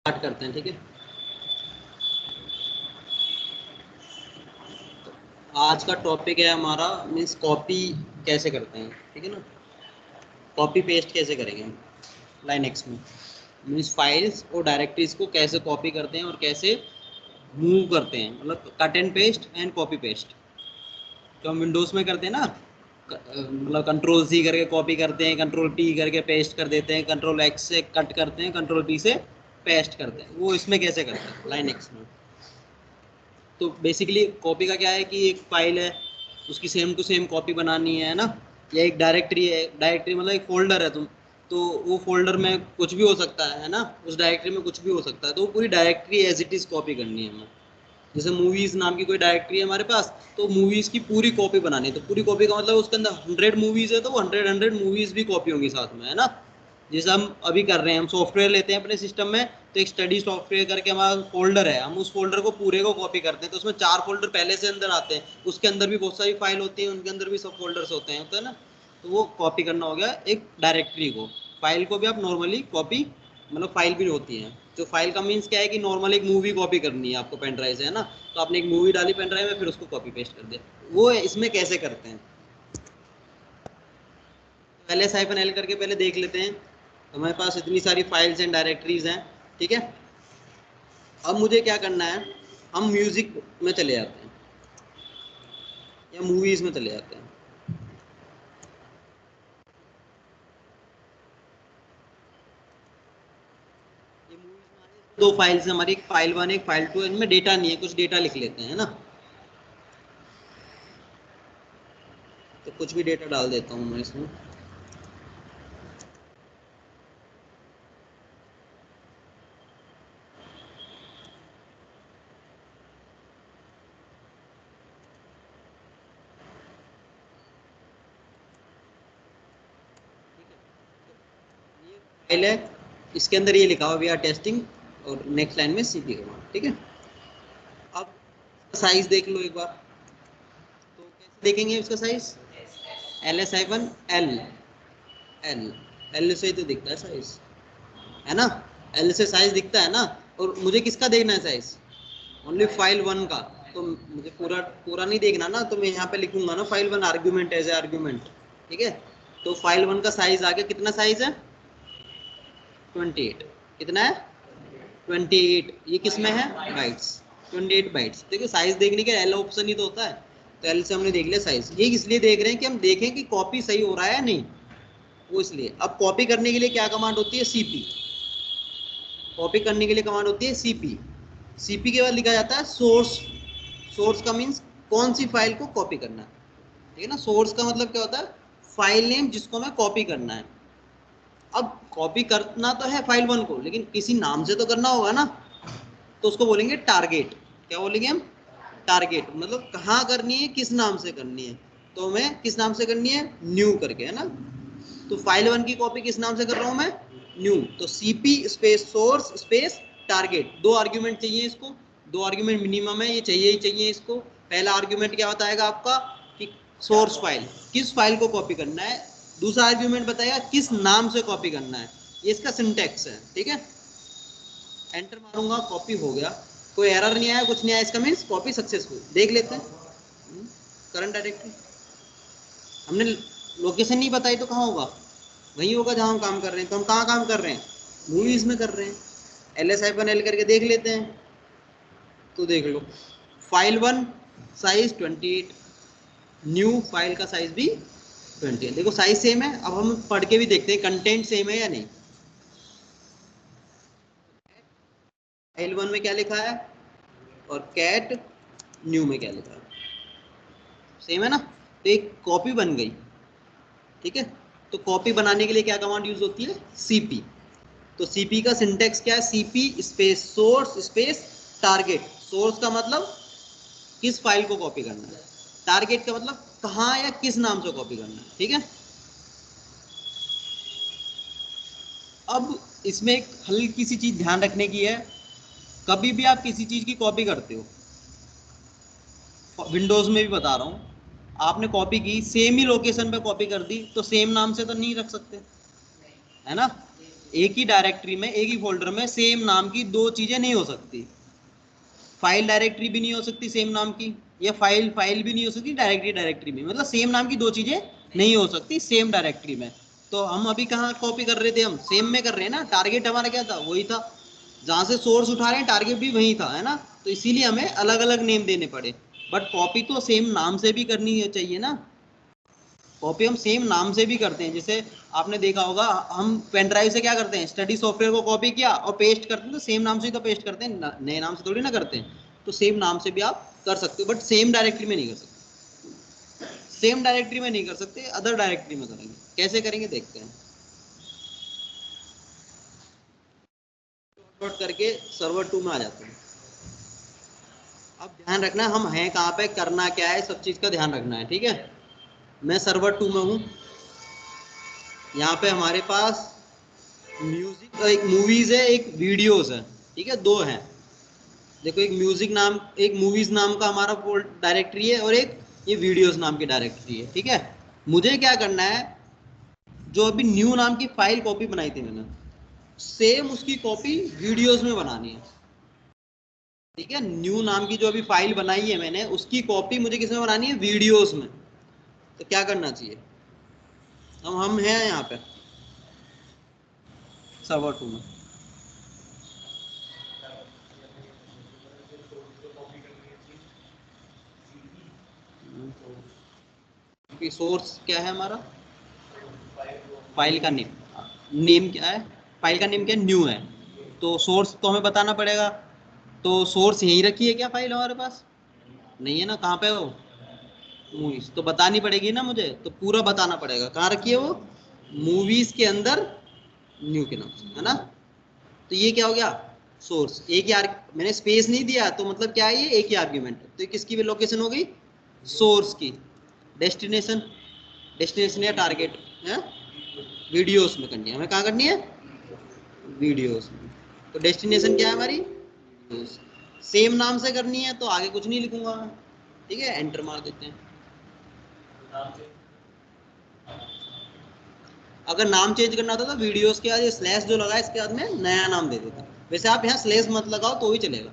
Start करते हैं, ठीक है। आज का टॉपिक है हमारा मीन्स कॉपी कैसे करते हैं, ठीक है ना। कॉपी पेस्ट कैसे करेंगे हम लाइनक्स में, मीन्स फाइल्स और डायरेक्टरीज को कैसे कॉपी करते हैं और कैसे मूव करते हैं, मतलब cut and paste and copy paste जो हम विंडोज़ में करते हैं ना। मतलब कंट्रोल सी करके कॉपी करते हैं, कंट्रोल टी करके पेस्ट कर देते हैं, कंट्रोल एक्स से कट करते हैं, कंट्रोल टी से पेस्ट करते हैं, वो इसमें कैसे करते हैं लाइनक्स में। तो बेसिकली कॉपी का क्या है कि एक फाइल है, उसकी सेम टू सेम कॉपी बनानी है ना। या एक डायरेक्टरी है, डायरेक्टरी मतलब एक फोल्डर है तुम, तो वो फोल्डर में कुछ भी हो सकता है ना, उस डायरेक्टरी में कुछ भी हो सकता है, तो वो पूरी directory as it is copy करनी है हमें। जैसे मूवीज़ नाम की कोई डायरेक्टरी है हमारे पास, तो मूवीज़ की पूरी कॉपी बनानी है, तो पूरी कॉपी का मतलब उसके अंदर 100 मूवीज़ है, तो वो 100 मूवीज़ भी कॉपी होंगी साथ में, है ना। जैसे हम अभी कर रहे हैं, हम सॉफ्टवेयर लेते हैं अपने सिस्टम में, तो एक स्टडी सॉफ्टवेयर करके हमारा फोल्डर है, हम उस फोल्डर को पूरे को कॉपी करते हैं, तो उसमें 4 फोल्डर पहले से अंदर आते हैं, उसके अंदर भी बहुत सारी फाइल होती है, उनके अंदर भी सब फोल्डर्स होते हैं, होता है ना। तो वो कॉपी करना हो गया एक डायरेक्टरी को। फाइल को भी आप नॉर्मली कॉपी, मतलब फाइल भी होती है, तो फाइल का मीन्स क्या है कि नॉर्मल एक मूवी कॉपी करनी है आपको पेन ड्राइव से, है ना। तो आपने एक मूवी डाली पेन ड्राइव में, फिर उसको कॉपी पेस्ट कर दिया। वो इसमें कैसे करते हैं, पहले साइफन एल करके पहले देख लेते हैं। हमारे पास इतनी सारी फाइल्स एंड डायरेक्टरीज हैं, ठीक है। अब मुझे क्या करना है, हम म्यूजिक में चले जाते हैं या मूवीज में चले जाते हैं। ये मूवीज में आ रही है, 2 फाइल्स हैं हमारी, एक फाइल 1 एक फाइल 2, इनमें डेटा नहीं है, कुछ डेटा लिख लेते हैं, है ना। तो कुछ भी डेटा डाल देता हूँ मैं इसमें। ये फाइल है, इसके अंदर ये लिखा हुआ वी आर टेस्टिंग, और नेक्स्ट लाइन में सीपी कमांड, ठीक है। अब साइज देख लो एक बार, तो कैसे देखेंगे इसका size, L S iPhone L, L L से ही तो दिखता है साइज, है ना। एल से साइज दिखता है ना। और मुझे किसका देखना है साइज, ओनली फाइल 1 का। तो मुझे पूरा पूरा नहीं देखना ना, तो मैं यहाँ पे लिखूंगा ना file 1 argument as a argument, ठीक है। तो फाइल 1 का साइज आ गया, कितना साइज है 28, कितना है 28, ये किस में है बाइट्स, 28 बाइट्स। देखिए साइज देखने के एल ऑप्शन ही तो होता है, तो एल से हमने देख लिया साइज। ये इसलिए देख रहे हैं कि हम देखें कि कॉपी सही हो रहा है या नहीं, वो इसलिए। अब कॉपी करने के लिए क्या कमांड होती है, सीपी। कॉपी करने के लिए कमांड होती है सीपी। सीपी के बाद लिखा जाता है सोर्स। सोर्स का मीन्स कौन सी फाइल को कॉपी करना है, ठीक है ना। सोर्स का मतलब क्या होता है, फाइल नेम जिसको हमें कॉपी करना है। अब कॉपी करना तो है फाइल 1 को, लेकिन किसी नाम से तो करना होगा ना, तो उसको बोलेंगे टारगेट। क्या बोलेंगे हम, टारगेट। मतलब कहाँ करनी है, किस नाम से करनी है, तो हमें किस नाम से करनी है, न्यू करके, है ना। तो फाइल 1 की कॉपी किस नाम से कर रहा हूं मैं, न्यू। तो CP space source space target, 2 argument चाहिए इसको, 2 आर्ग्यूमेंट मिनिमम है, ये चाहिए ही चाहिए इसको। पहला आर्ग्यूमेंट क्या बताएगा आपका कि सोर्स फाइल, किस फाइल को कॉपी करना है। दूसरा आर्ग्यूमेंट बताएगा किस नाम से कॉपी करना है, ये इसका सिंटेक्स है, ठीक है। एंटर मारूंगा, कॉपी हो गया, कोई एरर नहीं आया, कुछ नहीं आया, इसका मीन्स कॉपी सक्सेसफुल। देख लेते हैं करंट डायरेक्टरी। हमने लोकेशन नहीं बताई तो कहाँ होगा, वही होगा जहाँ हम काम कर रहे हैं। तो हम कहाँ काम कर रहे हैं, मूवीज में कर रहे हैं। एल एस आइफन एल करके देख लेते हैं, तो देख लो फाइल 1 साइज 28, न्यू फाइल का साइज भी 20 है। देखो साइज सेम है। अब हम पढ़ के भी देखते हैं कंटेंट सेम है या नहीं। फाइल 1 में क्या लिखा है और कैट न्यू में क्या लिखा है, सेम है ना। तो एक कॉपी बन गई, ठीक है। तो कॉपी बनाने के लिए क्या कमांड यूज होती है, सीपी। तो सीपी का सिंटेक्स क्या है, CP space source space target. Source का मतलब किस फाइल को कॉपी करना है, टारगेट का मतलब कहाँ या किस नाम से कॉपी करना है, ठीक है। अब इसमें एक हल्की सी चीज ध्यान रखने की है, कभी भी आप किसी चीज की कॉपी करते हो, विंडोज में भी बता रहा हूँ, आपने कॉपी की, सेम ही लोकेशन पे कॉपी कर दी, तो सेम नाम से तो नहीं रख सकते, है ना। एक ही डायरेक्टरी में, एक ही फोल्डर में सेम नाम की दो चीजें नहीं हो सकती। फाइल डायरेक्टरी भी नहीं हो सकती सेम नाम की, या फाइल फाइल भी नहीं हो सकती डायरेक्टरी डायरेक्टरी में, मतलब सेम नाम की दो चीजें नहीं हो सकती सेम डायरेक्टरी में। तो हम अभी कहाँ कॉपी कर रहे थे, हम सेम में कर रहे हैं ना, टारगेट हमारा क्या था, वही था, जहां से सोर्स उठा रहे हैं टारगेट भी वही था, है ना। तो इसीलिए हमें अलग अलग नेम देने पड़े, बट कॉपी तो सेम नाम से भी करनी चाहिए ना। कॉपी हम सेम नाम से भी करते हैं, जैसे आपने देखा होगा हम पेन ड्राइव से क्या करते हैं, स्टडी सॉफ्टवेयर को कॉपी किया और पेस्ट करते हैं, तो सेम नाम से ही तो पेस्ट करते हैं, नए नाम से थोड़ी ना करते हैं। तो सेम नाम से भी आप कर सकते हो, बट सेम डायरेक्टरी में नहीं कर सकते। सेम डायरेक्टरी में नहीं कर सकते, अदर डायरेक्टरी में करेंगे। कैसे करेंगे देखते हैं। करके सर्वर 2 में आ जाते हैं। अब ध्यान रखना हम हैं कहाँ पे, करना क्या है, सब चीज का ध्यान रखना है, ठीक है। मैं सर्वर 2 में हूँ। यहाँ पे हमारे पास म्यूजिक, एक मूवीज है, एक वीडियोस है, ठीक है, दो हैं। देखो एक म्यूजिक नाम, एक मूवीज नाम का हमारा डायरेक्टरी है, और एक ये वीडियोस नाम की डायरेक्टरी है, ठीक है। मुझे क्या करना है, जो अभी न्यू नाम की फाइल कॉपी बनाई थी मैंने, सेम उसकी कॉपी वीडियोस में बनानी है, ठीक है। न्यू नाम की जो अभी फाइल बनाई है मैंने, उसकी कॉपी मुझे किस में बनानी है, वीडियोस में। तो क्या करना चाहिए, हम हैं यहाँ पे सर्वर 2 में। सोर्स क्या है हमारा, फाइल का नेम, नेम क्या है, फाइल का नेम क्या है, न्यू है। तो सोर्स तो हमें बताना पड़ेगा। तो सोर्स यहीं रखी है क्या फाइल हमारे पास, नहीं है ना, कहाँ पे है वो, मूवीज, तो बतानी पड़ेगी ना मुझे, तो पूरा बताना पड़ेगा कहाँ रखी है वो, मूवीज के अंदर, न्यू के नाम से, है ना। तो ये क्या हो गया, सोर्स एक ही मैंने स्पेस नहीं दिया, तो मतलब क्या है, ये एक ही आर्ग्यूमेंट, तो ये किसकी भी लोकेशन हो गई, सोर्स की। डेस्टिनेशन, डेस्टिनेशन या टारगेट है, वीडियोस में करनी है, हमें कहाँ करनी है, वीडियोस में। तो डेस्टिनेशन क्या है हमारी, वीडियोस। सेम नाम से करनी है, तो आगे कुछ नहीं लिखूंगा मैं, ठीक है, एंटर मार देते हैं। अगर नाम चेंज करना होता तो वीडियोस के बाद स्लैश जो लगा इसके बाद में नया नाम दे देता। वैसे आप यहाँ स्लैश मत लगाओ तो ही चलेगा।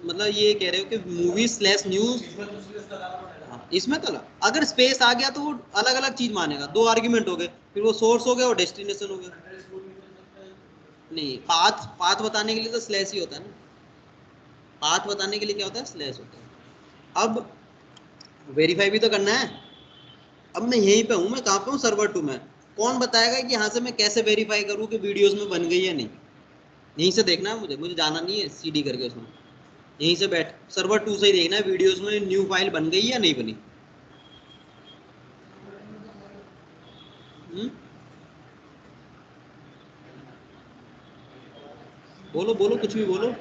मतलब ये कह रहे हो कि मूवी स्लैश न्यूज, हाँ, इसमें तो अगर स्पेस आ गया तो वो अलग अलग चीज मानेगा, दो आर्ग्यूमेंट हो गए, फिर वो सोर्स हो गया और डेस्टिनेशन हो गया। नहीं, पाथ पाथ बताने के लिए तो स्लैश ही होता है ना, पाथ बताने के लिए क्या होता है, स्लैश होता है। अब वेरीफाई भी तो करना है। अब मैं यहीं पे हूँ, मैं कहाँ पे हूँ, सर्वर 2 में। कौन बताएगा कि यहाँ से मैं कैसे वेरीफाई करूँ कि वीडियोस में बन गई या नहीं। यहीं से देखना है मुझे, मुझे जाना नहीं है सीडी करके उसमें, यहीं से बैठ सर्वर 2 से ही देखना है वीडियोस में न्यू फाइल बन गई या नहीं बनी। बोलो बोलो, कुछ भी बोलो।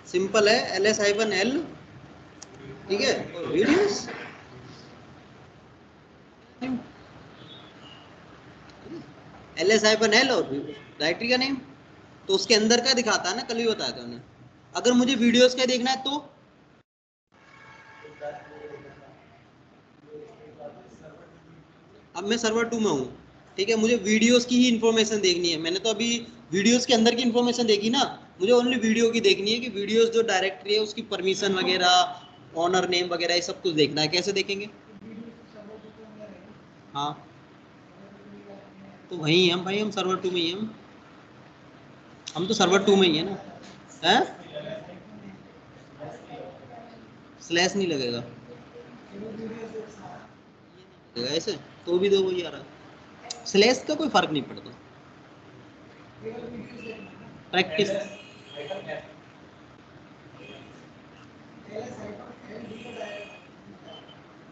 सिंपल है, LS-L, ठीक है, और वीडियोस, LS-L और डायरेक्टरी का नेम। तो उसके अंदर का दिखाता है ना, कल भी बताया था उन्हें। अगर मुझे वीडियोस का देखना है तो अब मैं सर्वर 2 में हूँ, ठीक है, मुझे वीडियोस की ही इंफॉर्मेशन देखनी है। मैंने तो अभी वीडियोस के अंदर की इंफॉर्मेशन देखी ना, मुझे ओनली वीडियो की देखनी है कि वीडियोस जो डायरेक्टरी है उसकी परमिशन वगैरह, ऑनर नेम वगैरह, ये सब कुछ देखना है। कैसे देखेंगे, हाँ, तो वही हम भाई, हम सर्वर 2 में ही हम तो सर्वर 2 में ही है ना, है, स्लैश नहीं लगेगा, लगेगा ऐसे, तो भी दो वही आ रहा है, स्लैश का कोई फर्क नहीं पड़ता। Practice,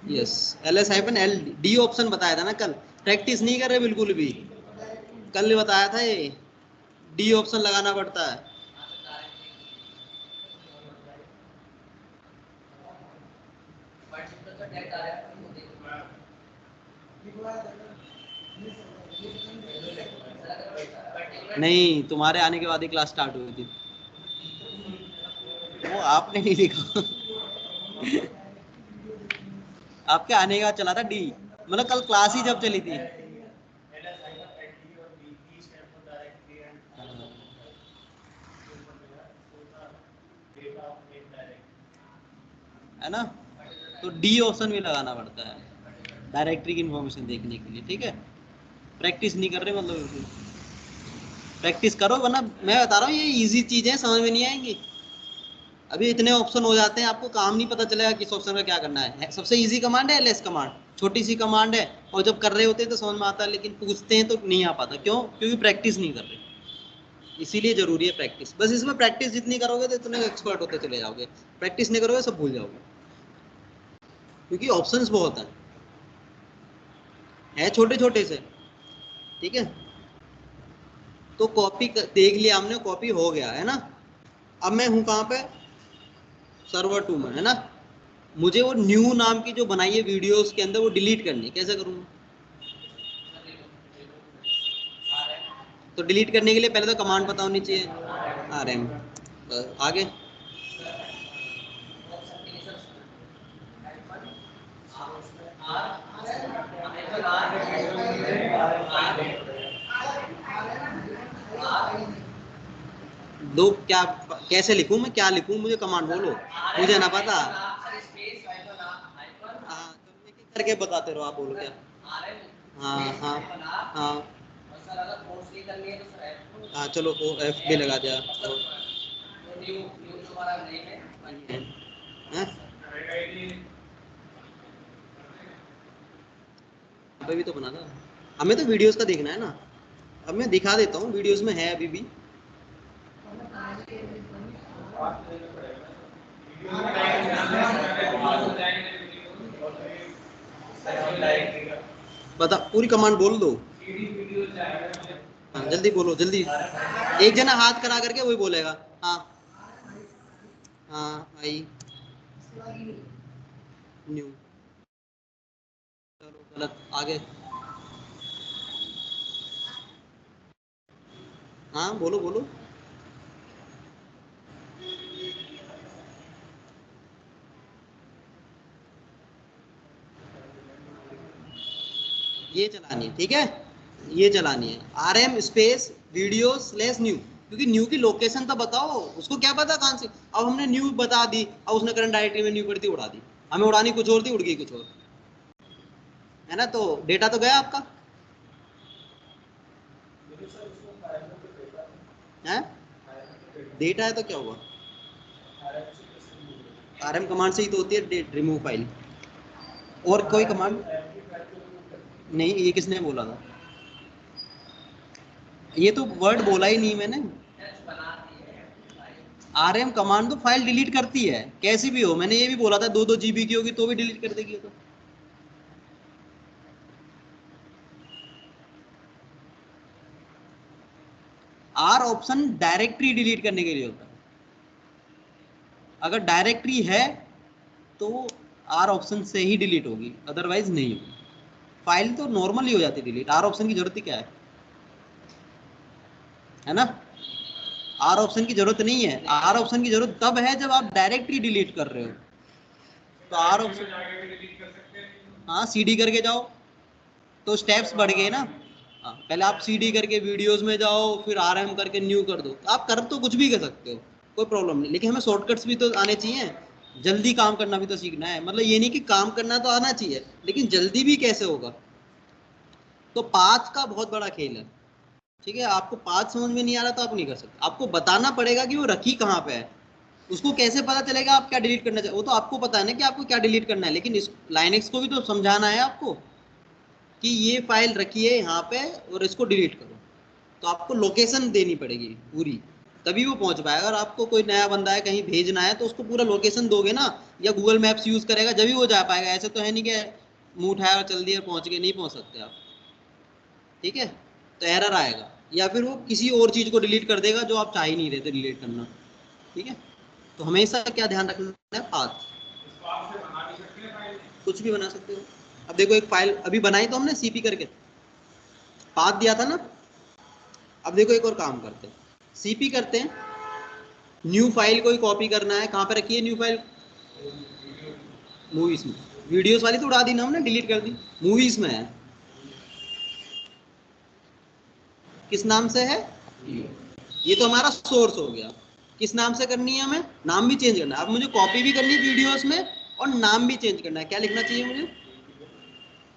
yes, LS-L, D option बताया था ना कल। प्रैक्टिस नहीं कर रहे बिल्कुल भी, कल बताया था ये, डी ऑप्शन लगाना पड़ता है। नहीं, तुम्हारे आने के बाद ही क्लास स्टार्ट हुई थी। वो आपने नहीं लिखा। आपके आने के बाद चला था डी, मतलब कल क्लास ही जब चली थी। है ना, तो डी ऑप्शन भी लगाना पड़ता है डायरेक्टरी की इंफॉर्मेशन देखने के लिए। ठीक है, प्रैक्टिस नहीं कर रहे मतलब, प्रैक्टिस करो, वरना मैं बता रहा हूँ ये इजी चीजें समझ में नहीं आएंगी। अभी इतने ऑप्शन हो जाते हैं, आपको काम नहीं पता चलेगा किस ऑप्शन का क्या करना है। सबसे इजी कमांड है एलएस कमांड, छोटी सी कमांड है, और जब कर रहे होते हैं तो समझ में आता है, लेकिन पूछते हैं तो नहीं आ पाता। क्यों? क्योंकि प्रैक्टिस नहीं कर रहे, इसीलिए जरूरी है प्रैक्टिस। बस इसमें प्रैक्टिस जितनी करोगे तो इतने एक्सपर्ट होते चले जाओगे, प्रैक्टिस नहीं करोगे सब भूल जाओगे, क्योंकि ऑप्शंस बहुत है छोटे छोटे से। ठीक है, तो कॉपी देख लिया हमने, कॉपी हो गया है ना। अब मैं हूं कहां पे, सर्वर 2 में, है ना। मुझे वो न्यू नाम की जो बनाई है वीडियोस के अंदर, वो डिलीट करनी है। कैसे करूंगा? तो डिलीट करने के लिए पहले तो कमांड पता होनी चाहिए, rm। आगे दो, क्या कैसे लिखूं मैं, क्या लिखूं, मुझे कमांड बोलो, मुझे ना पता। हाँ, तो एक एक करके बताते रहो, आप बोलो क्या। हाँ हाँ हाँ हाँ, चलो वो एफ भी लगा दिया। हाँ, अभी भी तो बना था, हमें तो वीडियोस का देखना है ना। अब मैं दिखा देता हूँ, वीडियोस में है अभी भी। बता, पूरी कमांड बोल दो। हाँ, जल्दी बोलो जल्दी, एक जना हाथ करा करके वही बोलेगा। हाँ हाँ, आई न्यू, चलो गलत, आगे। हाँ बोलो बोलो। ये चलानी है, ठीक है, ये चलानी है, rm space video slash new, क्योंकि न्यू की लोकेशन तो बताओ, उसको क्या पता कहां से। अब हमने न्यू बता दी, अब उसने करंट डायरेक्टरी में न्यू कर दी, उड़ा दी। हमें उड़ानी कुछ और थी, उड़ गई कुछ और, है ना। तो डेटा तो गया आपका, है डेटा है तो क्या हुआ, rm कमांड से ही तो होती है रिमूव फाइल। और कोई कमांड नहीं, ये किसने बोला था, ये तो वर्ड बोला ही नहीं मैंने। rm कमांड तो फाइल डिलीट करती है कैसी भी हो, मैंने ये भी बोला था 2-2 GB की होगी तो भी डिलीट कर देगी। तो आर ऑप्शन डायरेक्टरी डिलीट करने के लिए होता है। अगर डायरेक्टरी है तो आर ऑप्शन से ही डिलीट होगी, अदरवाइज नहीं होगी। फाइल तो नॉर्मली हो जाती डिलीट, आर ऑप्शन की जरूरत ही क्या है ना। आर ऑप्शन की जरूरत नहीं है, आर ऑप्शन की जरूरत तब है जब आप डायरेक्टरी डिलीट कर रहे हो, तो आर ऑप्शन, हाँ सीडी करके जाओ, तो स्टेप्स बढ़ गए ना। हाँ, पहले आप सीडी करके वीडियोस में जाओ, फिर आरएम करके न्यू कर दो। आप कर तो कुछ भी कर सकते हो, कोई प्रॉब्लम नहीं, लेकिन हमें शॉर्टकट्स भी तो आने चाहिए, जल्दी काम करना भी तो सीखना है। मतलब ये नहीं कि काम करना तो आना चाहिए, लेकिन जल्दी भी कैसे होगा। तो पाथ का बहुत बड़ा खेल है। ठीक है, आपको पाथ समझ में नहीं आ रहा तो आप नहीं कर सकते, आपको बताना पड़ेगा कि वो रखी कहाँ पे है। उसको कैसे पता चलेगा आप क्या डिलीट करना चाहिए, वो तो आपको पता है ना कि आपको क्या डिलीट करना है, लेकिन इस लाइनक्स को भी तो समझाना है आपको कि ये फाइल रखी है यहाँ पे और इसको डिलीट करो। तो आपको लोकेशन देनी पड़ेगी पूरी, तभी वो पहुंच पाएगा। अगर आपको कोई नया बंदा है कहीं भेजना है तो उसको पूरा लोकेशन दोगे ना, या गूगल मैप्स यूज करेगा, जब भी वो जा पाएगा। ऐसे तो है नहीं कि मुंह उठाया और चल दिया पहुंच गए, नहीं पहुंच सकते आप। ठीक है, तो एरर आएगा, या फिर वो किसी और चीज को डिलीट कर देगा जो आप चाह ही नहीं रहे थे डिलीट करना। ठीक है, तो हमेशा क्या ध्यान रखना है, पाथ। कुछ भी बना सकते हो। अब देखो एक फाइल अभी बनाई तो हमने सीपी करके, पाथ दिया था ना। अब देखो एक और काम करते हैं, सीपी करते हैं, न्यू फाइल कोई कॉपी करना है, कहाँ पे रखी है न्यू फाइल? मूवीज में। वीडियोस वाली तो उड़ा दी ना हमने, डिलीट कर दी, मूवीज में है। किस नाम से है? ये तो हमारा सोर्स हो गया। किस नाम से करनी है हमें? नाम भी चेंज करना है। अब मुझे कॉपी भी करनी है वीडियोस में और नाम भी चेंज करना है। क्या लिखना चाहिए मुझे?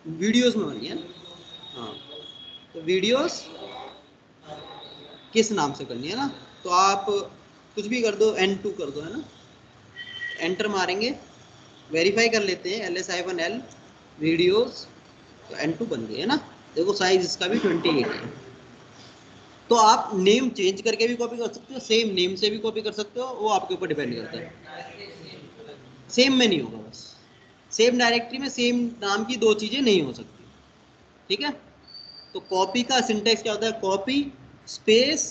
वीडियोस में बनी है ना। हाँ, तो वीडियोस किस नाम से करनी है ना, तो आप कुछ भी कर दो, N2 कर दो, है ना, एंटर मारेंगे, वेरीफाई कर लेते हैं, LS-L वीडियोस, तो N2 बन गई है ना। देखो साइज इसका भी 28 है। तो आप नेम चेंज करके भी कॉपी कर सकते हो, सेम नेम से भी कॉपी कर सकते हो, वो आपके ऊपर डिपेंड करता है। सेम में नहीं होगा, बस सेम डायरेक्टरी में सेम नाम की दो चीजें नहीं हो सकती, ठीक है। तो कॉपी का सिंटेक्स क्या होता है? Copy space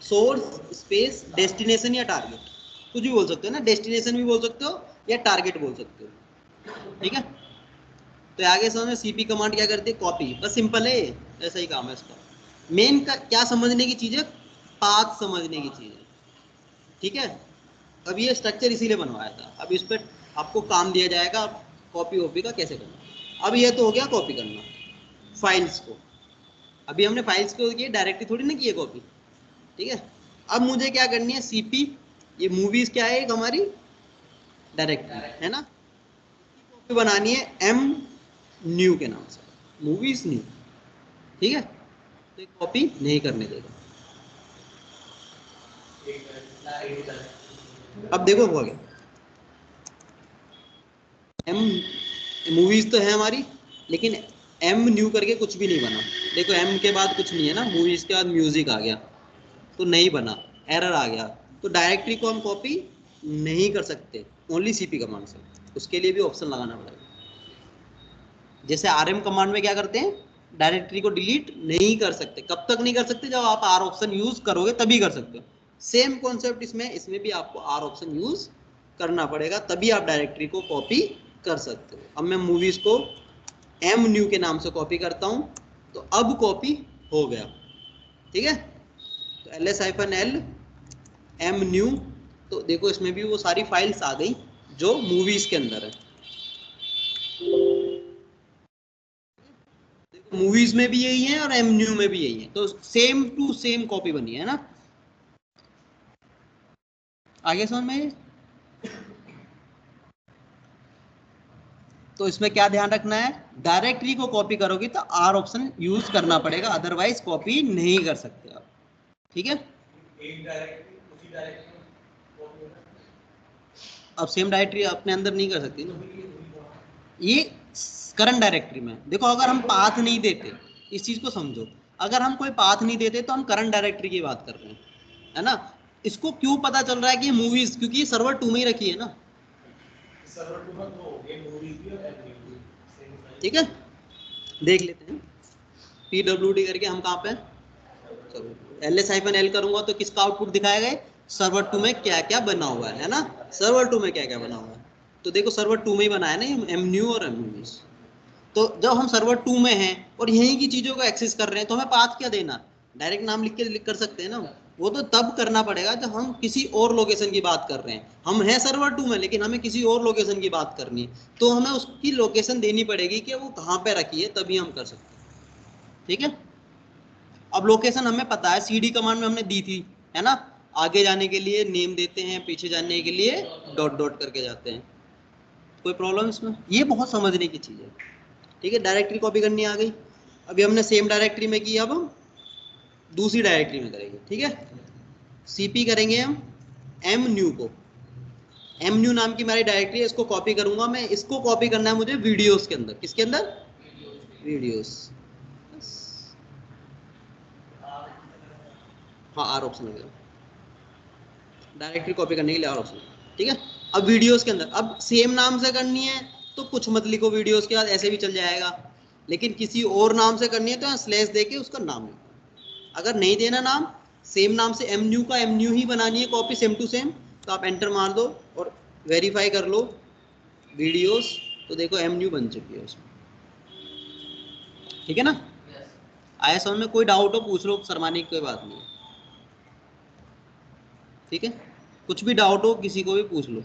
source space destination या टारगेट, कुछ भी बोल सकते हो ना, डेस्टिनेशन भी बोल सकते हो या टारगेट बोल सकते हो, ठीक है। तो आगे समझ, सीपी कमांड क्या करती है? कॉपी, बस सिंपल है, ऐसा ही काम है इसका। मेन का क्या समझने की चीज है? पाथ समझने की चीज है, ठीक है। अब ये स्ट्रक्चर इसीलिए बनवाया था, अब इस पर आपको काम दिया जाएगा कॉपी वॉपी का कैसे करना। अब ये तो हो गया कॉपी करना फाइल्स को। अभी हमने फाइल्स को किए, डायरेक्टली थोड़ी ना किए कॉपी, ठीक है। अब मुझे क्या करनी है? सीपी, ये मूवीज क्या है, एक हमारी डायरेक्टरी है ना, कॉपी बनानी है एम न्यू के नाम से, मूवीज न्यू, ठीक है। तो कॉपी नहीं करने देगा। अब देखो हो गया, एम मूवीज तो है हमारी, लेकिन एम न्यू करके कुछ भी नहीं बना। देखो एम के बाद कुछ नहीं है ना, मूवीज के बाद म्यूजिक आ गया तो नहीं बना, एरर आ गया। तो डायरेक्टरी को हम कॉपी नहीं कर सकते, ओनली सीपी कमांड से। उसके लिए भी ऑप्शन लगाना पड़ेगा। जैसे आरएम कमांड में क्या करते हैं, डायरेक्टरी को डिलीट नहीं कर सकते। कब तक नहीं कर सकते? जब आप आर ऑप्शन यूज करोगे तभी कर सकते हो। सेम कॉन्सेप्ट इसमें भी आपको आर ऑप्शन यूज करना पड़ेगा, तभी आप डायरेक्टरी को कॉपी कर सकते हो। अब मैं मूवीज को एम न्यू के नाम से कॉपी करता हूं, तो अब कॉपी हो गया, ठीक है। तो LS-L एम न्यू, तो देखो इसमें भी वो सारी फाइल्स आ गई जो मूवीज के अंदर है। मूवीज में भी यही है और एम न्यू में भी यही है, तो सेम टू सेम कॉपी बनी है ना। आगे समझ में? तो इसमें क्या ध्यान रखना है? डायरेक्टरी को कॉपी करोगे तो आर ऑप्शन यूज करना पड़ेगा, अदरवाइज कॉपी नहीं कर सकते आप, ठीक है। एक डायरेक्टरी उसी डायरेक्टरी अब सेम डायरेक्टरी अपने अंदर नहीं कर सकती ना, ये करंट डायरेक्टरी में। देखो अगर हम पाथ नहीं देते, इस चीज को समझो, अगर हम कोई पाथ नहीं देते तो हम करंट डायरेक्टरी की बात कर रहे हैं, है ना। इसको क्यों पता चल रहा है कि ये मूवीज, क्योंकि ये सर्वर 2 में ही रखी है ना, सर्वर 2 में तो ये मूवीज भी और ठीक है। देख लेते हैं PWD करके हम कहाँ पे, LS-L करूंगा तो किसका आउटपुट दिखाएगा? सर्वर 2 में क्या क्या बना हुआ है ना, सर्वर 2 में क्या क्या बना हुआ है। तो देखो सर्वर 2 में ही बनाया ना एम न्यू और एम न्यूज। तो जब हम सर्वर 2 में हैं और यहीं की चीजों को एक्सेस कर रहे हैं, तो हमें पाथ क्या देना? डायरेक्ट नाम लिख के लिख कर सकते हैं ना, वो तो तब करना पड़ेगा जब हम किसी और लोकेशन की बात कर रहे हैं। हम हैं सर्वर 2 में, लेकिन हमें किसी और लोकेशन की बात करनी है, तो हमें उसकी लोकेशन देनी पड़ेगी कि वो कहाँ पे रखी है, तभी हम कर सकते हैं, ठीक है। अब लोकेशन हमें पता है, CD कमांड में हमने दी थी, है ना। आगे जाने के लिए नेम देते हैं, पीछे जाने के लिए डॉट डॉट करके जाते हैं। कोई प्रॉब्लम इसमें? ये बहुत समझने की चीज है, ठीक है। डायरेक्टरी कॉपी करनी आ गई। अभी हमने सेम डायरेक्टरी में की, अब हम दूसरी डायरेक्टरी में करेंगे, ठीक है। सीपी करेंगे हम एम न्यू को, एम न्यू नाम की हमारी डायरेक्टरी है, इसको कॉपी करूंगा मैं। इसको कॉपी करना है मुझे वीडियोस के अंदर। किसके अंदर? वीडियोस। हाँ, आर ऑप्शन हो गया, डायरेक्टरी कॉपी करने के लिए आर ऑप्शन, ठीक है। अब वीडियोस के अंदर, अब सेम नाम से करनी है तो कुछ मत लिखो वीडियोस के बाद, ऐसे भी चल जाएगा। लेकिन किसी और नाम से करनी है तो स्लैश देके उसका नाम लिखो। अगर नहीं देना नाम, सेम नाम से एम न्यू का एम न्यू ही बनानी है कॉपी, सेम टू सेम, तो आप एंटर मार दो और वेरीफाई कर लो वीडियोस, तो देखो एम न्यू बन चुकी है उसमें, ठीक है ना। आया समझ में? कोई डाउट हो पूछ लो, शर्माने की कोई बात नहीं है, ठीक है? कुछ भी डाउट हो किसी को भी पूछ लो,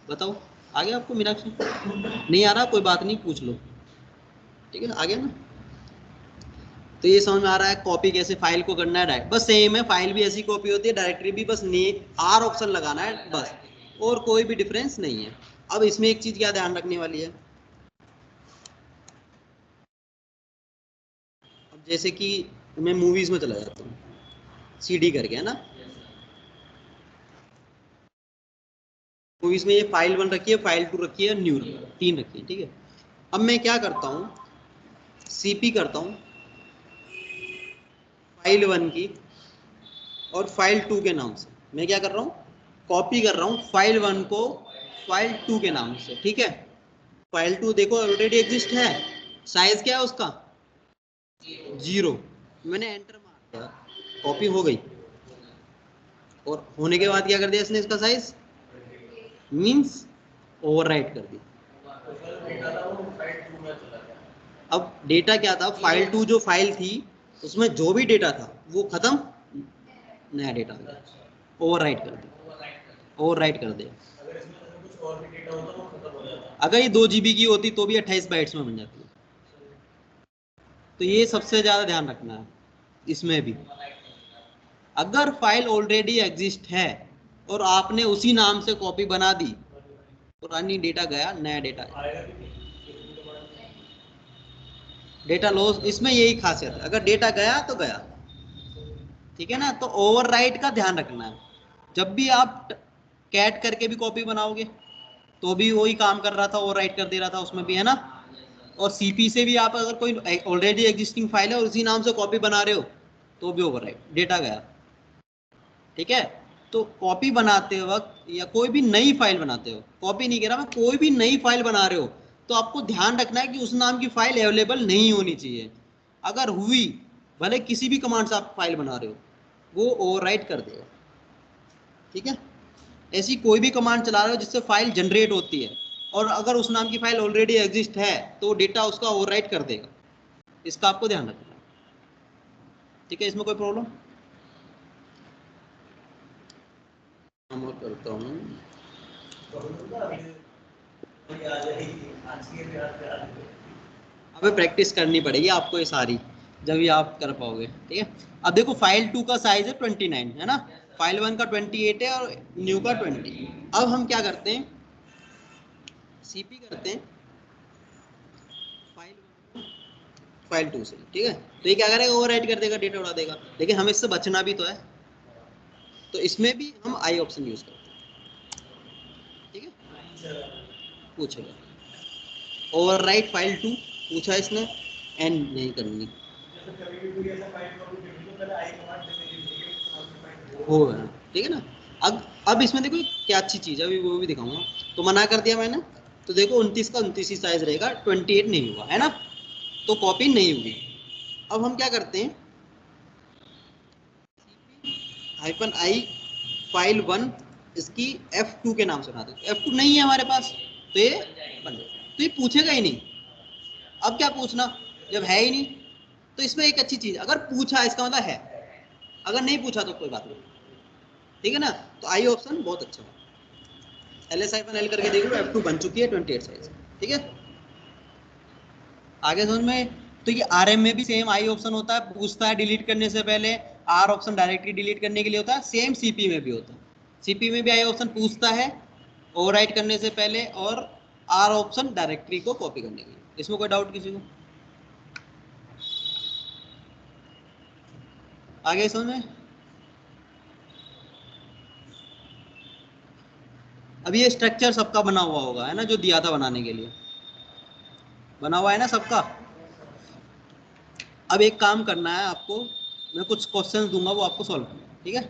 बताओ। आ गया आपको मीनाक्षी? नहीं आ रहा कोई बात नहीं, पूछ लो, ठीक है? आ गया ना? तो ये समझ में आ रहा है कॉपी कैसे फाइल को करना है डायरेक्ट, बस सेम है, फाइल भी ऐसी कॉपी होती है, डायरेक्टरी भी, बस आर ऑप्शन लगाना है बस, और कोई भी डिफरेंस नहीं है। अब इसमें एक चीज क्या ध्यान रखने वाली है, अब जैसे कि मैं मूवीज में चला जाता हूँ सीडी करके, है ना? मूवीज में ये फाइल 1 रखी है, फाइल 2 रखी है, न्यू रखी है, 3 रखी है, ठीक है? अब मैं क्या करता हूँ, सीपी करता हूँ फाइल 1 की और फाइल 2 के नाम से। मैं क्या कर रहा हूँ, कॉपी कर रहा हूँ फाइल 1 को फाइल 2 के नाम से, ठीक है? फाइल 2 देखो ऑलरेडी एग्जिस्ट है, साइज क्या है उसका, 0। मैंने एंटर मार दिया, कॉपी हो गई, और होने के बाद क्या कर दिया इसने, इसका साइज मीन्स ओवरराइट कर दी। अब डेटा क्या था, फाइल 2 जो फाइल थी उसमें जो भी डेटा था वो खत्म, नया डेटा आ गया, ओवरराइट कर दिया, ओवरराइट कर दिया। अगर ये 2 GB की होती तो भी 28 बाइट्स में बन जाती है। तो ये सबसे ज्यादा ध्यान रखना है इसमें भी। अगर फाइल ऑलरेडी एग्जिस्ट है और आपने उसी नाम से कॉपी बना दी, पुरानी डेटा गया, नया डेटा आया, डेटा लॉस। इसमें यही खासियत है, अगर डेटा गया तो गया, ठीक है ना? तो ओवरराइट का ध्यान रखना है। जब भी आप कैट करके भी कॉपी बनाओगे तो भी वही काम कर रहा था, ओवरराइट कर दे रहा था उसमें भी, है ना? और सीपी से भी आप अगर कोई ऑलरेडी एग्जिस्टिंग फाइल है और उसी नाम से कॉपी बना रहे हो तो भी ओवरराइट, डेटा गया, ठीक है? तो कॉपी बनाते वक्त या कोई भी नई फाइल बनाते हो, कॉपी नहीं कह रहा मैं, कोई भी नई फाइल बना रहे हो तो आपको ध्यान रखना है कि उस नाम की फाइल अवेलेबल नहीं होनी चाहिए। अगर हुई, भले किसी भी कमांड से आप फाइल बना रहे हो, वो ओवरराइट कर देगा, ठीक है? ऐसी कोई भी कमांड चला रहे हो जिससे फाइल जनरेट होती है और अगर उस नाम की फाइल ऑलरेडी एग्जिस्ट है तो डेटा उसका ओवरराइट कर देगा, इसका आपको ध्यान रखना है, ठीक है? इसमें कोई प्रॉब्लम? और करता हूँ, अबे प्रैक्टिस करनी पड़ेगी आपको ये सारी, जब भी आप कर पाओगे, ठीक है? अब देखो फाइल 2 का साइज है 29, है ना? फाइल 1 का 28 है और न्यू का 20। अब हम क्या करते हैं, सीपी करते हैं फाइल 1 को फाइल 2 से, ठीक है? तो ये क्या करेगा, ओवरराइट कर देगा, डेटा उड़ा देगा, लेकिन हमें इससे बचना भी तो है, तो इसमें भी हम आई ऑप्शन यूज करते हैं, ठीक है? पूछेगा ओवरराइट फाइल 2, पूछा इसने, एंड नहीं करनी हो गया, ठीक है ना? अब इसमें देखो क्या अच्छी चीज है, अभी वो भी दिखाऊंगा। तो मना कर दिया मैंने, तो देखो 29 का 29 ही साइज रहेगा, 28 नहीं हुआ, है ना? तो कॉपी नहीं हुई। अब हम क्या करते हैं, -i फाइल 1 इसकी F2 के नाम से बना देते, F2 नहीं है हमारे पास तो ये बन जाएगा, तो ये पूछेगा ही नहीं। अब क्या पूछना, जब है ही नहीं। तो इसमें एक अच्छी चीज, अगर पूछा इसका मतलब है, अगर नहीं पूछा तो कोई बात नहीं, ठीक है ना? तो आई ऑप्शन बहुत अच्छा है, LS-L करके देख लो, F2 बन चुकी है 28 साइज, ठीक है? आगे समझ में? तो ये RM में भी सेम आई ऑप्शन होता है, पूछता है डिलीट करने से पहले, R ऑप्शन डायरेक्टली डिलीट करने के लिए होता है, सेम सीपी में भी होता है। सीपी में भी आई ऑप्शन पूछता है ओवरराइट करने से पहले, और R ऑप्शन डायरेक्टरी को कॉपी करने के लिए। इसमें कोई डाउट किसी को? आगे समझ में? अब ये स्ट्रक्चर सबका बना हुआ होगा, है ना? जो दिया था बनाने के लिए बना हुआ है ना सबका। अब एक काम करना है आपको, मैं कुछ क्वेश्चंस दूंगा, वो आपको सॉल्व करना है, ठीक है?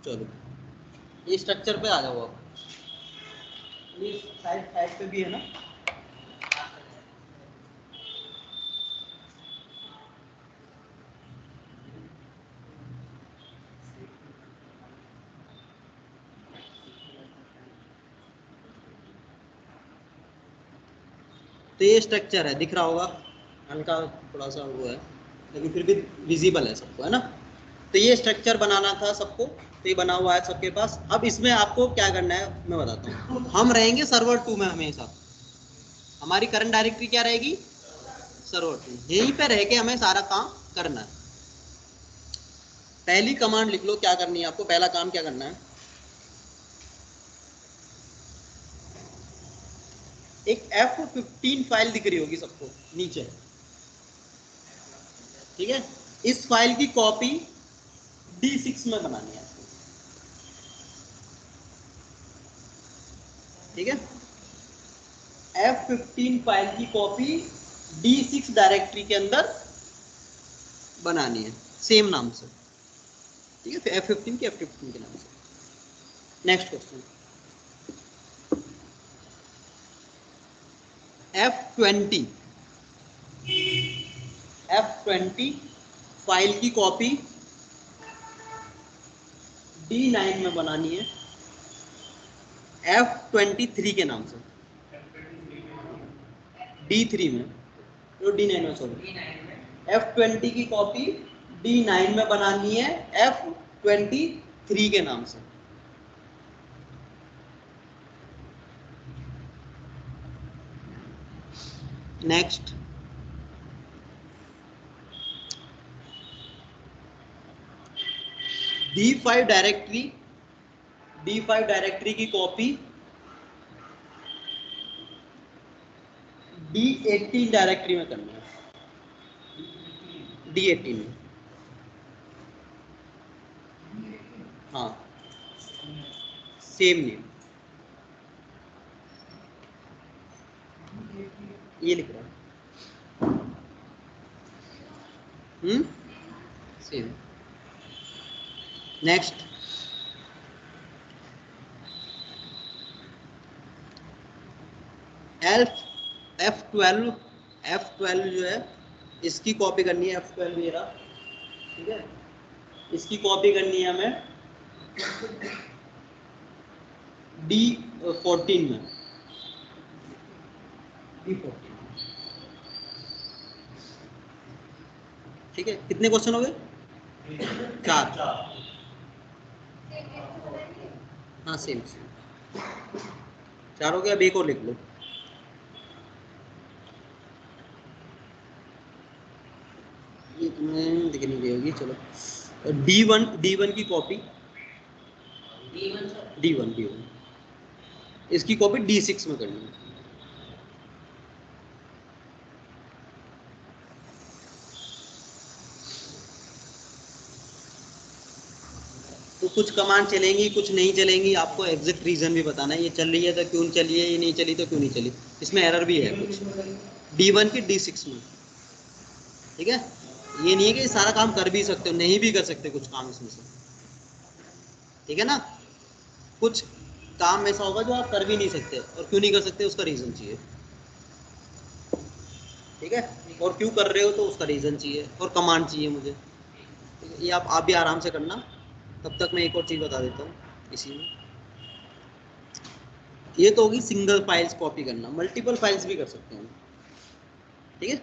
चलो ये स्ट्रक्चर पे आ जाओ आप, ये साइड साइड पे भी है ना? तो ये स्ट्रक्चर है, दिख रहा होगा, हल्का थोड़ा सा वो है, लेकिन फिर भी विजिबल है सबको, है ना। तो ये स्ट्रक्चर बनाना था सबको, तो ये बना हुआ है सबके पास। अब इसमें आपको क्या करना है मैं बताता हूँ। हम रहेंगे सर्वर 2 में हमेशा, हमारी करंट डायरेक्टरी क्या रहेगी, सर्वर 2, यहीं पे रह के हमें सारा काम करना है। पहली कमांड लिख लो क्या करनी है आपको, पहला काम क्या करना है। एक F15 फाइल दिख रही होगी सबको नीचे, ठीक है। इस फाइल की कॉपी D6 में बनानी है आपको, ठीक है। F15 फाइल की कॉपी D6 डायरेक्टरी के अंदर बनानी है, सेम नाम से, ठीक है। फिर F15 के F15 के नाम से। नेक्स्ट क्वेश्चन, F20 फाइल की कॉपी D9 में बनानी है, F23 के नाम से, D3 में, तो D9 में, सॉरी, F20 की कॉपी D9 में बनानी है F23 के नाम से। नेक्स्ट, D5 डायरेक्टरी की कॉपी D18 डायरेक्टरी में करनी है, D18 में, हाँ, सेम नेम, ये लिख रहा हूँ, सेम। नेक्स्ट, F12 जो है इसकी कॉपी करनी है, F12 ये रहा, ठीक है। इसकी कॉपी करनी है हमें D14 में, D14, ठीक है। कितने क्वेश्चन हो गए, 4, हाँ सेम, 4 हो गया। अब एक और लिख लो, दिख नहीं रही होगी, चलो। D1 की कॉपी, D1 इसकी कॉपी D6 में करनी है, तो कुछ कमांड चलेंगी कुछ नहीं चलेंगी, आपको एग्जैक्ट रीजन भी बताना है, ये चल रही है तो क्यों चली है, ये नहीं चली तो क्यों नहीं चली, इसमें एरर भी है कुछ। D1 की D6 में, ठीक है। ये नहीं है कि सारा काम कर भी सकते हो, नहीं भी कर सकते कुछ काम इसमें से, ठीक है ना। कुछ काम ऐसा होगा जो आप कर भी नहीं सकते, और क्यों नहीं कर सकते उसका रीजन चाहिए, ठीक है। और क्यों कर रहे हो तो उसका रीजन चाहिए, और कमांड चाहिए मुझे, ये आप भी आराम से करना। तब तक मैं एक और चीज़ बता देता हूँ इसी में। ये तो होगी सिंगल फाइल्स कॉपी करना, मल्टीपल फाइल्स भी कर सकते हैं, ठीक है।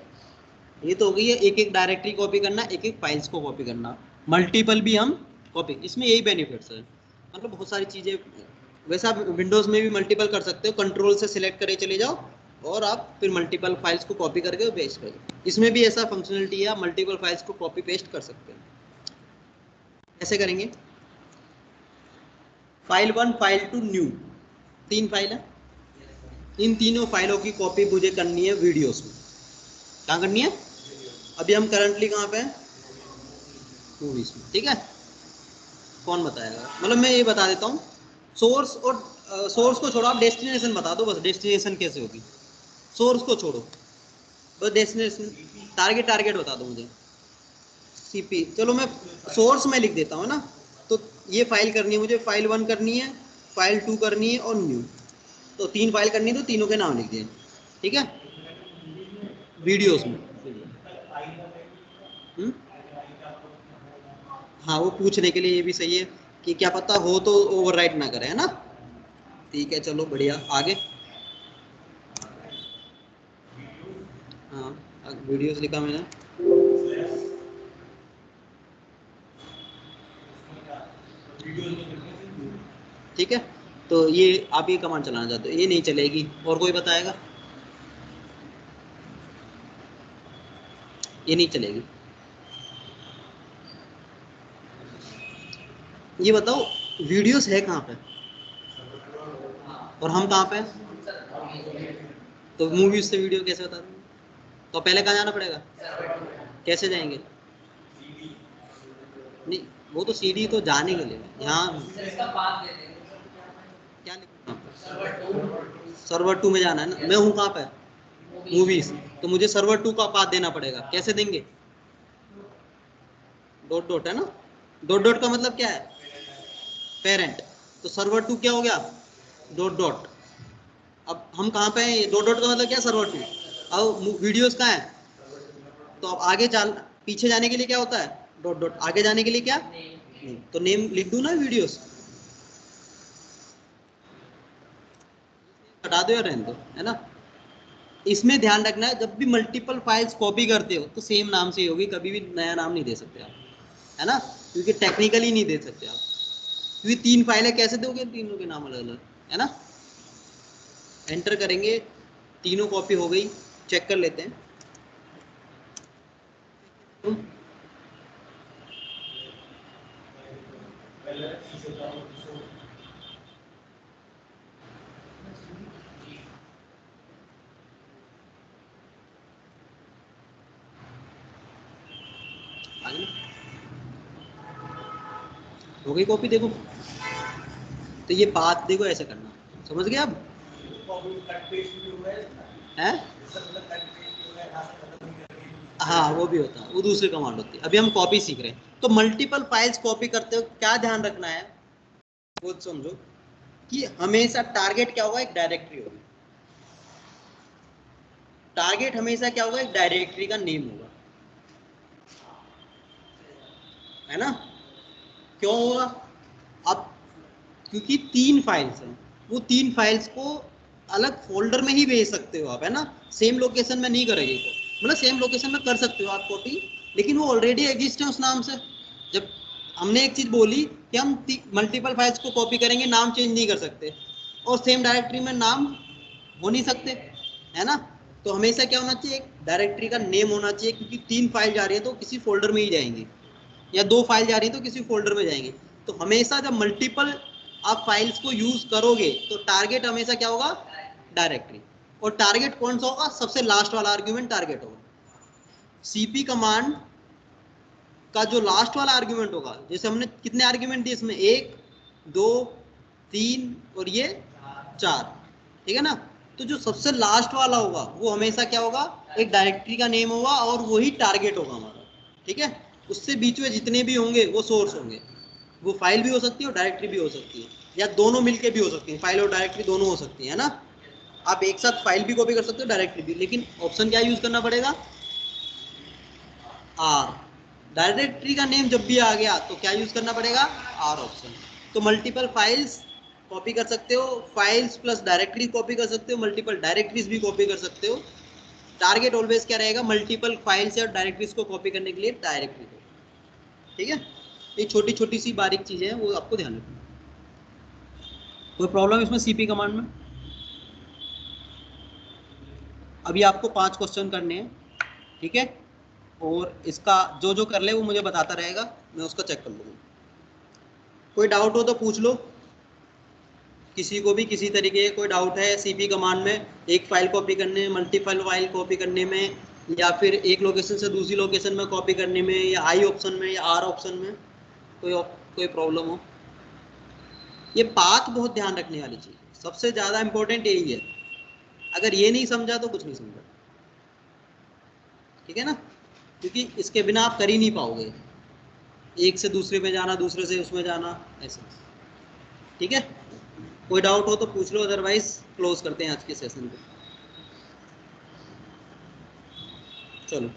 ये तो होगी एक एक डायरेक्टरी कॉपी करना, एक एक फाइल्स को कॉपी करना, मल्टीपल भी हम कॉपी, इसमें यही बेनिफिट्स है, मतलब बहुत सारी चीज़ें। वैसे आप विंडोज़ में भी मल्टीपल कर सकते हो, कंट्रोल से सिलेक्ट करे चले जाओ और आप फिर मल्टीपल फाइल्स को कॉपी करके पेस्ट कर दो। इसमें भी ऐसा फंक्शनलिटी है, आप मल्टीपल फाइल्स को कॉपी पेस्ट कर सकते हैं। कैसे करेंगे, फाइल 1 फाइल 2 न्यू, 3 फाइल है, इन तीनों फाइलों की कॉपी मुझे करनी है वीडियोस में। कहाँ करनी है, अभी हम करंटली कहाँ पे हैं, मूवीज में, ठीक है। कौन बताएगा, मतलब मैं ये बता देता हूँ, सोर्स और सोर्स को छोड़ो, आप डेस्टिनेशन बता दो बस, डेस्टिनेशन कैसे होगी, सोर्स को छोड़ो, बस डेस्टिनेशन, टारगेट बता दो मुझे, सीपी, चलो मैं सोर्स में लिख देता हूँ ना। तो ये फाइल करनी है मुझे, फाइल 1 करनी है, फाइल 2 करनी है और न्यू, तो 3 फाइल करनी है, तो तीनों के नाम लिख दिए, ठीक है, वीडियोस में। हाँ, वो पूछने के लिए ये भी सही है कि क्या पता हो तो ओवरराइट ना करे, है ना। ठीक है, चलो बढ़िया, आगे। हाँ, वीडियोस लिखा मैंने, ठीक है। तो ये आप ये कमांड चलाना चाहते हो, ये नहीं चलेगी। और कोई बताएगा? ये नहीं चलेगी। ये बताओ वीडियोस है कहाँ पे और हम कहाँ पे हैं? तो मूवीज से वीडियो कैसे बता दें? तो पहले कहाँ जाना पड़ेगा? कैसे जाएंगे? नहीं, वो तो सीडी तो जाने के लिए यहाँ क्या लिखना, सर्वर 2 में जाना है ना। मैं हूँ कहाँ पे? मूवीज। तो मुझे सर्वर 2 का पाथ देना पड़ेगा। कैसे देंगे? डॉट डॉट है ना। डॉट डॉट का मतलब क्या है? पेरेंट। तो सर्वर 2 क्या हो गया? Dot dot. अब हम कहाँ पे हैं? डॉट डॉट का मतलब क्या? सर्वर 2। अब वीडियोस कहाँ है? तो अब आगे चल, पीछे जाने के लिए क्या होता है? Dot dot. आगे जाने के लिए क्या? नेम। तो नेम लिख दूं ना वीडियोस? हटा दो या रहने दो, है ना। इसमें ध्यान रखना है, जब भी मल्टीपल फाइल्स कॉपी करते हो तो सेम नाम से ही होगी, कभी भी नया नाम नहीं दे सकते आप, है ना। क्योंकि टेक्निकली नहीं दे सकते आप, क्योंकि 3 फाइलें कैसे दोगे तीनों के नाम अलग अलग, है ना। एंटर करेंगे, तीनों कॉपी हो गई। चेक कर लेते हैं। आगे हो गई कॉपी, देखो। तो ये बात देखो, ऐसे करना, समझ गए अब? हैं? हाँ, वो भी होता है, वो दूसरी कमांड होती है। अभी हम कॉपी सीख रहे हैं। तो मल्टीपल फाइल्स कॉपी करते हो क्या ध्यान रखना है, वो समझो कि हमेशा टारगेट क्या होगा? एक डायरेक्टरी होगी। टारगेट हमेशा क्या होगा? एक डायरेक्टरी का नेम होगा, है ना। क्यों होगा? अब क्योंकि 3 फाइल्स हैं, वो 3 फाइल्स को अलग फोल्डर में ही भेज सकते हो आप, है ना। सेम लोकेशन में नहीं करेगी को, मतलब सेम लोकेशन में कर सकते हो आप कॉपी, लेकिन वो ऑलरेडी एग्जिस्ट है उस नाम से। जब हमने एक चीज बोली कि हम मल्टीपल फाइल्स को कॉपी करेंगे, नाम चेंज नहीं कर सकते, और सेम डायरेक्टरी में नाम हो नहीं सकते, है ना। तो हमेशा क्या होना चाहिए? एक डायरेक्टरी का नेम होना चाहिए, क्योंकि 3 फाइल जा रही है तो किसी फोल्डर में ही जाएंगी, या 2 फाइल जा रही है तो किसी फोल्डर में जाएंगे। तो हमेशा जब मल्टीपल आप फाइल्स को यूज करोगे तो टारगेट हमेशा क्या होगा? डायरेक्टरी। और टारगेट कौन सा होगा? सबसे लास्ट वाला आर्ग्यूमेंट टारगेट होगा। सीपी कमांड का जो लास्ट वाला आर्ग्यूमेंट होगा, जैसे हमने कितने आर्ग्यूमेंट दिए इसमें? 1 2 3 और ये 4, ठीक है ना। तो जो सबसे लास्ट वाला होगा वो हमेशा क्या होगा? एक डायरेक्टरी का नेम होगा, और वही टारगेट होगा हमारा, ठीक है। उससे बीच में जितने भी होंगे वो सोर्स होंगे। वो फाइल भी हो सकती है और डायरेक्टरी भी हो सकती है, या दोनों मिलके भी हो सकती है, फाइल और डायरेक्टरी दोनों हो सकती है ना। आप एक साथ फाइल भी कॉपी कर सकते हो, डायरेक्टरी भी, लेकिन ऑप्शन क्या यूज करना पड़ेगा? आर। डायरेक्टरी का नेम जब भी आ गया तो क्या यूज करना पड़ेगा? Or option. तो मल्टीपल फाइल्स कॉपी कर सकते हो, फाइल्स प्लस डायरेक्टरी कॉपी कर सकते हो, मल्टीपल डायरेक्टरीज भी कॉपी कर सकते हो। टारगेट ऑलवेज क्या रहेगा? मल्टीपल फाइल्स या डायरेक्टरीज को कॉपी करने के लिए डायरेक्टरी को, ठीक है। ये छोटी छोटी सी बारीक चीजें हैं, वो आपको ध्यान रखना। कोई प्रॉब्लम इसमें सीपी कमांड में? अभी आपको 5 क्वेश्चन करने हैं, ठीक है। और इसका जो जो कर ले वो मुझे बताता रहेगा, मैं उसका चेक कर लूँगा। कोई डाउट हो तो पूछ लो, किसी को भी किसी तरीके का कोई डाउट है सीपी कमांड में, एक फाइल कॉपी करने में, मल्टीपल फाइल कॉपी करने में, या फिर एक लोकेशन से दूसरी लोकेशन में कॉपी करने में, या आई ऑप्शन में या आर ऑप्शन में, कोई प्रॉब्लम हो। ये पाथ बहुत ध्यान रखने वाली चीज़ है, सबसे ज़्यादा इंपॉर्टेंट यही है। अगर ये नहीं समझा तो कुछ नहीं समझा, ठीक है ना। क्योंकि इसके बिना आप कर ही नहीं पाओगे, एक से दूसरे में जाना, दूसरे से उसमें जाना, ऐसे, ठीक है। कोई डाउट हो तो पूछ लो, अदरवाइज क्लोज करते हैं आज के सेशन को। चलो।